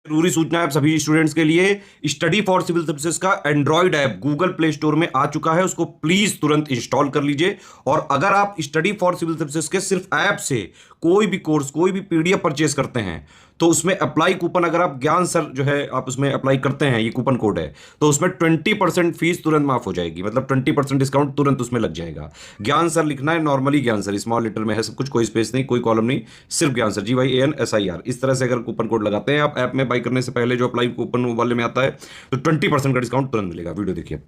जरूरी सूचना है आप सभी स्टूडेंट्स के लिए। स्टडी फॉर सिविल सर्विसेज का Android app Google play store में आ चुका है, उसको प्लीज तुरंत इंस्टॉल कर लीजिए। और अगर आप स्टडी फॉर सिविल सर्विसेज के सिर्फ ऐप से कोई भी कोर्स, कोई भी पीडीएफ परचेस करते हैं तो उसमें अप्लाई कूपन, अगर आप ज्ञान सर जो है आप उसमें अप्लाई करते हैं, ये कूपन कोड है, तो उसमें 20% फीस तुरंत माफ हो जाएगी। मतलब 20% डिस्काउंट तुरंत उसमें लग जाएगा। ज्ञान सर लिखना है, नॉर्मली ज्ञान सर स्मॉल लेटर में है सब कुछ, कोई स्पेस नहीं, कोई कॉलम नहीं, सिर्फ ज्ञान सर, GYANSIR। इस तरह से अगर कूपन कोड लगाते हैं आप ऐप में बाई करने से पहले, जो अप्लाई कूपन वाले में आता है, तो 20% का डिस्काउंट तुरंत मिलेगा। वीडियो देखिए।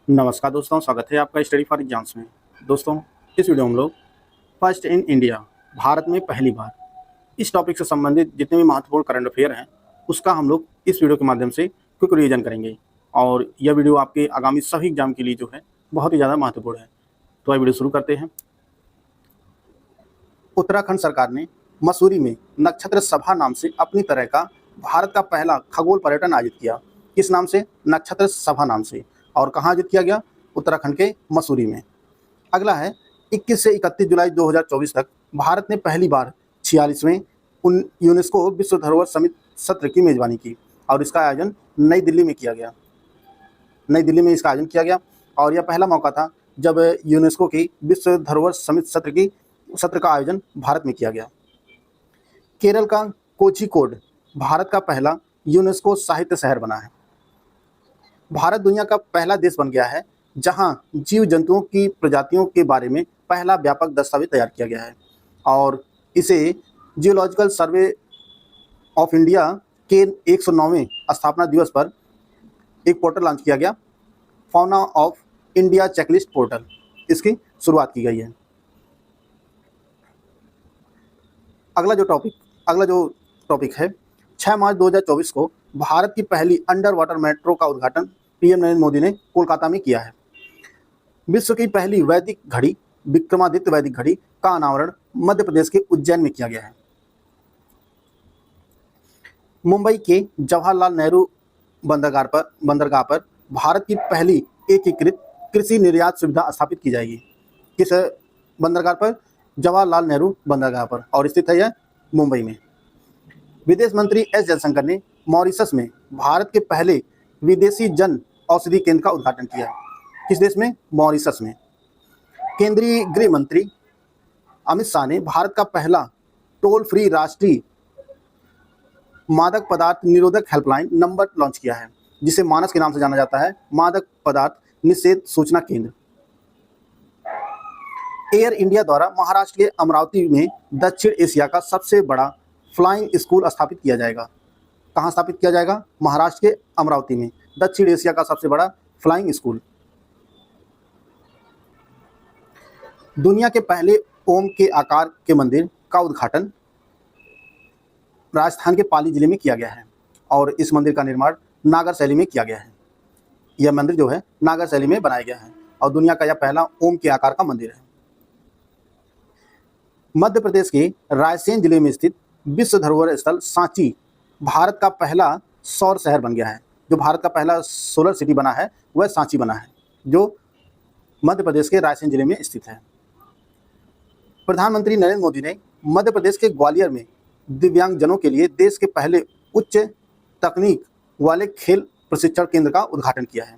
नमस्कार दोस्तों, स्वागत है आपका स्टडी फॉर एग्जाम्स में। दोस्तों, इस वीडियो में हम लोग फर्स्ट इन इंडिया, भारत में पहली बार, इस टॉपिक से संबंधित जितने भी महत्वपूर्ण करंट अफेयर हैं उसका हम लोग इस वीडियो के माध्यम से क्विक रिवीजन करेंगे। और यह वीडियो आपके आगामी सभी एग्जाम के लिए जो है बहुत ही ज़्यादा महत्वपूर्ण है। तो आइए वीडियो शुरू करते हैं। उत्तराखंड सरकार ने मसूरी में नक्षत्र सभा नाम से अपनी तरह का भारत का पहला खगोल पर्यटन आयोजित किया। किस नाम से? नक्षत्र सभा नाम से। और कहाँ आयोजित किया गया? उत्तराखंड के मसूरी में। अगला है 21 से 31 जुलाई 2024 तक भारत ने पहली बार 46वें यूनेस्को विश्व धरोहर समिति सत्र की मेजबानी की और इसका आयोजन नई दिल्ली में किया गया। नई दिल्ली में इसका आयोजन किया गया और यह पहला मौका था जब यूनेस्को की विश्व धरोहर समिति सत्र का आयोजन भारत में किया गया। केरल का कोझिकोड भारत का पहला यूनेस्को साहित्य शहर बना है। भारत दुनिया का पहला देश बन गया है जहां जीव जंतुओं की प्रजातियों के बारे में पहला व्यापक दस्तावेज तैयार किया गया है और इसे जियोलॉजिकल सर्वे ऑफ इंडिया के 109वें स्थापना दिवस पर एक पोर्टल लॉन्च किया गया, fauna of India checklist portal. इसकी शुरुआत की गई है। अगला जो टॉपिक है, 6 मार्च 2024 को भारत की पहली अंडर वाटर मेट्रो का उद्घाटन पीएम नरेंद्र मोदी ने कोलकाता में किया है। विश्व की पहली वैदिक घड़ी, विक्रमादित्य वैदिक घड़ी का अनावरण मध्य प्रदेश के उज्जैन में किया गया है। मुंबई के जवाहरलाल नेहरू बंदरगाह पर भारत की पहली एकीकृत कृषि निर्यात सुविधा स्थापित की जाएगी। किस बंदरगाह पर? जवाहरलाल नेहरू बंदरगाह पर, और स्थित है यह मुंबई में। विदेश मंत्री एस जयशंकर ने मॉरिशस में भारत के पहले विदेशी जन औषधि केंद्र का उद्घाटन किया। किस देश में? मॉरिशस में। केंद्रीय गृह मंत्री अमित शाह ने भारत का पहला टोल फ्री राष्ट्रीय मादक पदार्थ निरोधक हेल्पलाइन नंबर लॉन्च किया है, जिसे मानस के नाम से जाना जाता है, मादक पदार्थ निषेध सूचना केंद्र। एयर इंडिया द्वारा महाराष्ट्र के अमरावती में दक्षिण एशिया का सबसे बड़ा फ्लाइंग स्कूल स्थापित किया जाएगा। कहाँ स्थापित किया जाएगा? महाराष्ट्र के अमरावती में दक्षिण एशिया का सबसे बड़ा फ्लाइंग स्कूल। दुनिया के पहले ओम के आकार के मंदिर का उद्घाटन राजस्थान के पाली जिले में किया गया है और इस मंदिर का निर्माण नागर शैली में किया गया है। यह मंदिर जो है नागर शैली में बनाया गया है और दुनिया का यह पहला ओम के आकार का मंदिर है। मध्य प्रदेश के रायसेन जिले में स्थित विश्व धरोहर स्थल सांची भारत का पहला सौर शहर बन गया है। जो भारत का पहला सोलर सिटी बना है वह सांची बना है, जो मध्य प्रदेश के रायसेन जिले में स्थित है। प्रधानमंत्री नरेंद्र मोदी ने मध्य प्रदेश के ग्वालियर में दिव्यांगजनों के लिए देश के पहले उच्च तकनीक वाले खेल प्रशिक्षण केंद्र का उद्घाटन किया है।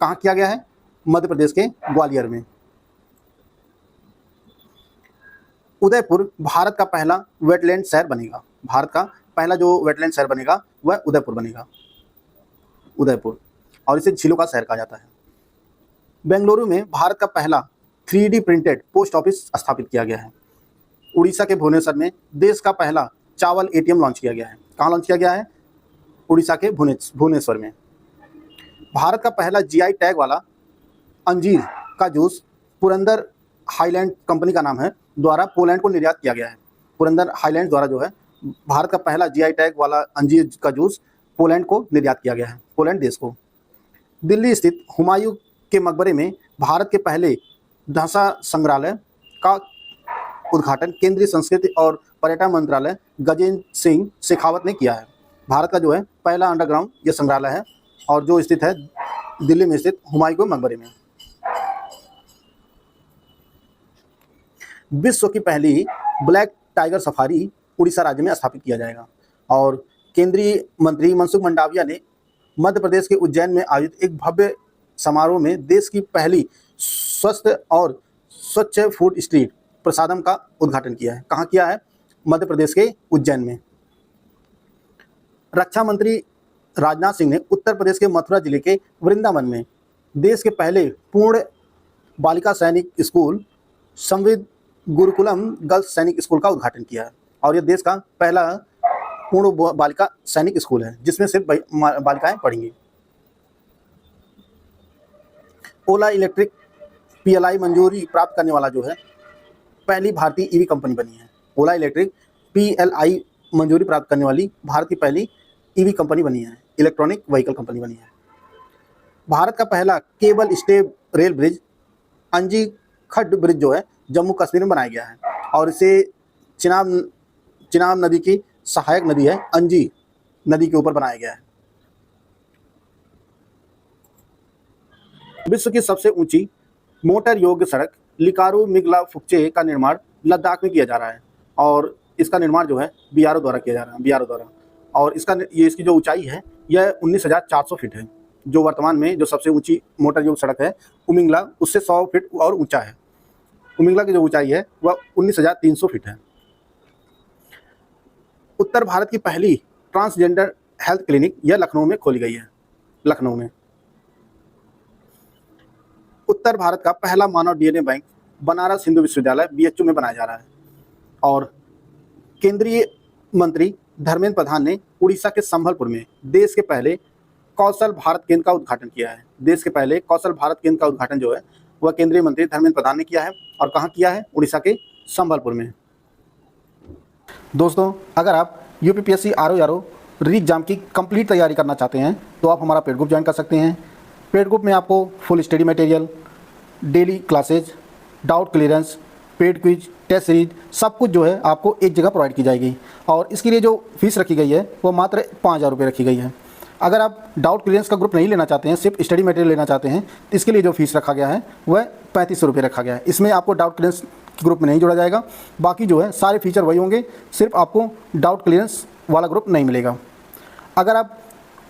कहाँ किया गया है? मध्य प्रदेश के ग्वालियर में। उदयपुर भारत का पहला वेटलैंड शहर बनेगा। भारत का पहला जो वेटलैंड शहर बनेगा वह उदयपुर बनेगा, उदयपुर, और इसे झीलों का शहर कहा जाता है। बेंगलुरु में भारत का पहला 3D प्रिंटेड पोस्ट ऑफिस स्थापित किया गया है। उड़ीसा के भुवनेश्वर में देश का पहला चावल ATM लॉन्च किया गया है। कहाँ लॉन्च किया गया है? उड़ीसा के भुवनेश्वर में। भारत का पहला GI टैग वाला अंजीर का जूस पुरंदर हाईलैंड कंपनी का नाम है द्वारा पोलैंड को निर्यात किया गया है। पुरंदर हाईलैंड द्वारा जो है भारत का पहला GI टैग वाला अंजीर का जूस पोलैंड को निर्यात किया गया है, पोलैंड देश को। दिल्ली स्थित हुमायूं के मकबरे में भारत के पहले ढांचा संग्रहालय का उद्घाटन केंद्रीय संस्कृति और पर्यटन मंत्रालय गजेंद्र सिंह शेखावत ने किया है। भारत का जो है पहला अंडरग्राउंड यह संग्रहालय है और जो स्थित है दिल्ली में स्थित हुमायूं के मकबरे में। विश्व की पहली ब्लैक टाइगर सफारी उड़ीसा राज्य में स्थापित किया जाएगा और केंद्रीय मंत्री मनसुख मंडाविया ने मध्य प्रदेश के उज्जैन में आयोजित एक भव्य समारोह में देश की पहली स्वस्थ और स्वच्छ फूड स्ट्रीट प्रसादम का उद्घाटन किया है। कहाँ किया है? मध्य प्रदेश के उज्जैन में। रक्षा मंत्री राजनाथ सिंह ने उत्तर प्रदेश के मथुरा जिले के वृंदावन में देश के पहले पूर्ण बालिका सैनिक स्कूल संविद गुरुकुलम गर्ल्स सैनिक स्कूल का उद्घाटन किया है। और यह देश का पहला पूर्ण बालिका सैनिक स्कूल है जिसमें सिर्फ बालिकाएं पढ़ेंगी। ओला इलेक्ट्रिक PLI मंजूरी प्राप्त करने वाला जो है पहली भारतीय ईवी कंपनी बनी है। ओला इलेक्ट्रिक PLI मंजूरी प्राप्त करने वाली भारत की पहली ईवी कंपनी बनी है, इलेक्ट्रॉनिक व्हीकल कंपनी बनी है। भारत का पहला केबल स्टे रेल ब्रिज अंजी खड्ड ब्रिज जो है जम्मू कश्मीर में बनाया गया है और इसे चिनाब नदी की सहायक नदी है अंजी नदी के ऊपर बनाया गया है। विश्व की सबसे ऊंची मोटर योग्य सड़क लिकारू मिगला फुकचे का निर्माण लद्दाख में किया जा रहा है और इसका निर्माण जो है BRO द्वारा किया जा रहा है, BRO द्वारा। और इसकी जो ऊंचाई है यह 19,400 फीट है। जो वर्तमान में जो सबसे ऊंची मोटर योग्य सड़क है उमिंगला उससे 100 फीट और ऊंचा है। उमिंगला की जो ऊंचाई है वह 19,300 फीट है। उत्तर भारत की पहली ट्रांसजेंडर हेल्थ क्लिनिक यह लखनऊ में खोली गई है। लखनऊ में उत्तर भारत का पहला मानव DNA बैंक बनारस हिंदू विश्वविद्यालय BHU में बनाया जा रहा है। और केंद्रीय मंत्री धर्मेंद्र प्रधान ने उड़ीसा के संबलपुर में देश के पहले कौशल भारत केंद्र का उद्घाटन किया है। देश के पहले कौशल भारत केंद्र का उद्घाटन जो है वह केंद्रीय मंत्री धर्मेंद्र प्रधान ने किया है। और कहाँ किया है? उड़ीसा के संबलपुर में। दोस्तों, अगर आप UPPSC RO री एग्जाम की कंप्लीट तैयारी करना चाहते हैं तो आप हमारा पेड ग्रुप ज्वाइन कर सकते हैं। पेड ग्रुप में आपको full study material, daily classes, doubt clearance, paid quiz, test series सब कुछ जो है आपको एक जगह प्रोवाइड की जाएगी। और इसके लिए जो फीस रखी गई है वो मात्र 5,000 रुपये रखी गई है। अगर आप डाउट क्लियरेंस का ग्रुप नहीं लेना चाहते हैं, सिर्फ स्टडी मटेरियल लेना चाहते हैं तो इसके लिए जो फीस रखा गया है वह 3,500 रुपये रखा गया है। इसमें आपको डाउट क्लियरेंस ग्रुप में नहीं जोड़ा जाएगा, बाकी जो है सारे फीचर वही होंगे, सिर्फ आपको डाउट क्लियरेंस वाला ग्रुप नहीं मिलेगा। अगर आप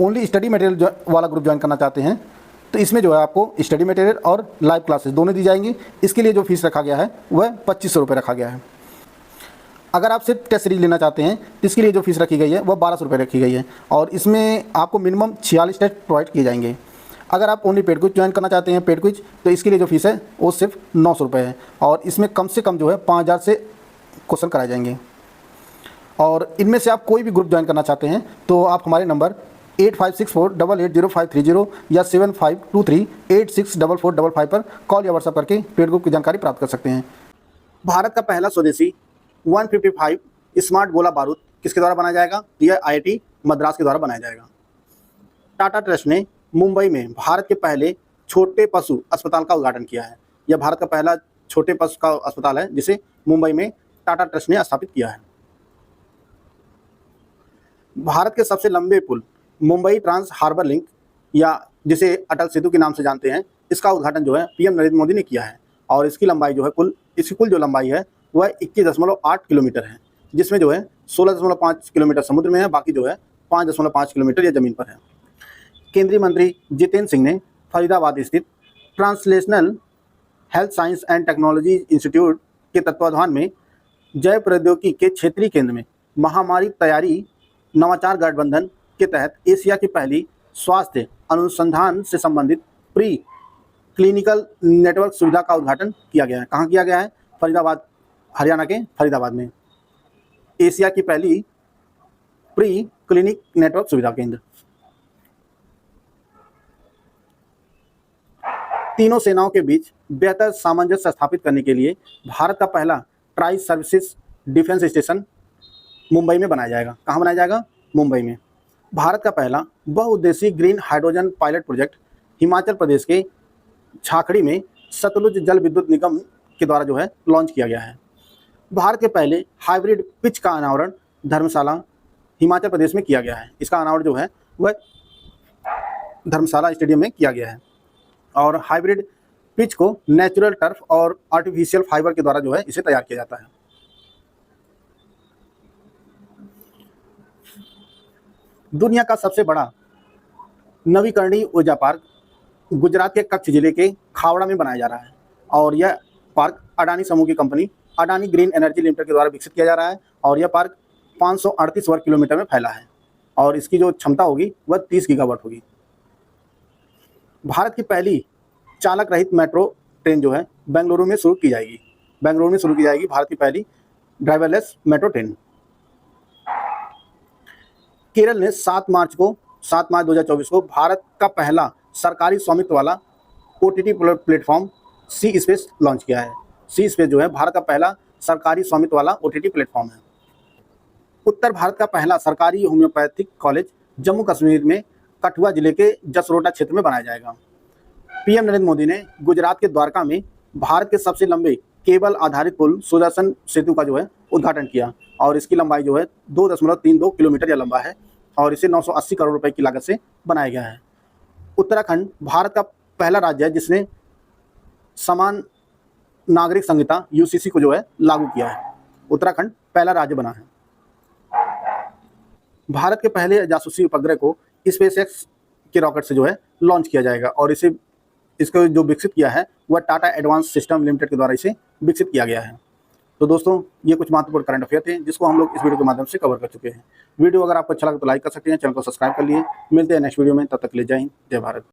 ओनली स्टडी मटेरियल वाला ग्रुप ज्वाइन करना चाहते हैं तो इसमें जो है आपको स्टडी मटेरियल और लाइव क्लासेस दोनों दी जाएंगी। इसके लिए जो फीस रखा गया है वह 2,500 रुपये रखा गया है। अगर आप सिर्फ टेस्ट सीरीज लेना चाहते हैं तो इसके लिए जो फीस रखी गई है वह 1,200 रुपये रखी गई है और इसमें आपको मिनिमम 46 टेस्ट प्रोवाइड किए जाएंगे। अगर आप ओनली पेड क्विज ज्वाइन करना चाहते हैं, पेड क्विज, तो इसके लिए जो फीस है वो सिर्फ 900 रुपये है और इसमें कम से कम जो है 5,000 से क्वेश्चन कराए जाएंगे। और इनमें से आप कोई भी ग्रुप ज्वाइन करना चाहते हैं तो आप हमारे नंबर 8564880530 या 7523864455 पर कॉल या व्हाट्सएप करके पेड ग्रुप की जानकारी प्राप्त कर सकते हैं। भारत का पहला स्वदेशी 155 स्मार्ट गोला बारूद किसके द्वारा बनाया जाएगा? यह IIT मद्रास के द्वारा बनाया जाएगा। टाटा ट्रस्ट ने मुंबई में भारत के पहले छोटे पशु अस्पताल का उद्घाटन किया है। यह भारत का पहला छोटे पशु का अस्पताल है जिसे मुंबई में टाटा ट्रस्ट ने स्थापित किया है। भारत के सबसे लंबे पुल मुंबई ट्रांस हार्बर लिंक या जिसे अटल सेतु के नाम से जानते हैं, इसका उद्घाटन जो है PM नरेंद्र मोदी ने किया है और इसकी लंबाई जो है इसकी कुल जो लंबाई है वह 21.8 किलोमीटर है, जिसमें जो है 16.5 किलोमीटर समुद्र में है, बाकी जो है 5.5 किलोमीटर या ज़मीन पर है। केंद्रीय मंत्री जितेंद्र सिंह ने फरीदाबाद स्थित translational health science and technology institute के तत्वाधान में जैव प्रौद्योगिकी के क्षेत्रीय केंद्र में महामारी तैयारी नवाचार गठबंधन के तहत एशिया की पहली स्वास्थ्य अनुसंधान से संबंधित प्री क्लिनिकल नेटवर्क सुविधा का उद्घाटन किया गया है। कहाँ किया गया है? फरीदाबाद, हरियाणा के फरीदाबाद में एशिया की पहली प्री क्लिनिक नेटवर्क सुविधा केंद्र। तीनों सेनाओं के बीच बेहतर सामंजस्य स्थापित करने के लिए भारत का पहला tri services defence station Mumbai में बनाया जाएगा। कहाँ बनाया जाएगा? मुंबई में। भारत का पहला बहुउद्देशीय green hydrogen pilot project Himachal Pradesh के झाकड़ी में सतलुज जल विद्युत निगम के द्वारा जो है लॉन्च किया गया है। भारत के पहले हाइब्रिड पिच का अनावरण धर्मशाला हिमाचल प्रदेश में किया गया है। इसका अनावरण जो है वह धर्मशाला स्टेडियम में किया गया है और हाइब्रिड पिच को नेचुरल टर्फ और आर्टिफिशियल फाइबर के द्वारा जो है इसे तैयार किया जाता है। दुनिया का सबसे बड़ा नवीकरणीय ऊर्जा पार्क गुजरात के कच्छ जिले के खावड़ा में बनाया जा रहा है और यह पार्क अडानी समूह की company Adani green energy limited के द्वारा विकसित किया जा रहा है और यह पार्क 538 वर्ग किलोमीटर में फैला है और इसकी जो क्षमता होगी वह 30 गीगावाट होगी। भारत की पहली चालक रहित मेट्रो ट्रेन जो है बेंगलुरु में शुरू की जाएगी। बेंगलुरु में शुरू की जाएगी भारत की पहली ड्राइवरलेस मेट्रो ट्रेन। केरल ने 7 मार्च 2024 को भारत का पहला सरकारी स्वामित्व वाला ओटीटी प्लेटफॉर्म सी स्पेस लॉन्च किया है। सी स्पेस जो है भारत का पहला सरकारी स्वामित्व वाला ओटीटी प्लेटफॉर्म है। उत्तर भारत का पहला सरकारी होम्योपैथिक कॉलेज जम्मू कश्मीर में कठुआ जिले के जसरोटा क्षेत्र में बनाया जाएगा। पीएम नरेंद्र मोदी ने गुजरात के द्वारका में भारत के सबसे लंबे केबल आधारित पुल सुदर्शन सेतु का जो है उद्घाटन किया और इसकी लंबाई जो है 2.32 किलोमीटर या लंबा है और इसे 980 करोड़ रुपए की लागत से बनाया गया है। उत्तराखंड भारत का पहला राज्य है जिसने समान नागरिक संहिता यूसीसी को जो है लागू किया है। उत्तराखंड पहला राज्य बना है। भारत के पहले जासूसी उपग्रह को स्पेसएक्स के रॉकेट से जो है लॉन्च किया जाएगा और इसको जो विकसित किया है वह टाटा एडवांस सिस्टम लिमिटेड के द्वारा इसे विकसित किया गया है। तो दोस्तों ये कुछ महत्वपूर्ण करंट अफेयर थे जिसको हम लोग इस वीडियो के माध्यम से कवर कर चुके हैं। वीडियो अगर आपको अच्छा लगा तो लाइक कर सकते हैं, चैनल को सब्सक्राइब कर लिए। मिलते हैं नेक्स्ट वीडियो में, तब तक के लिए जय हिंद, जय भारत।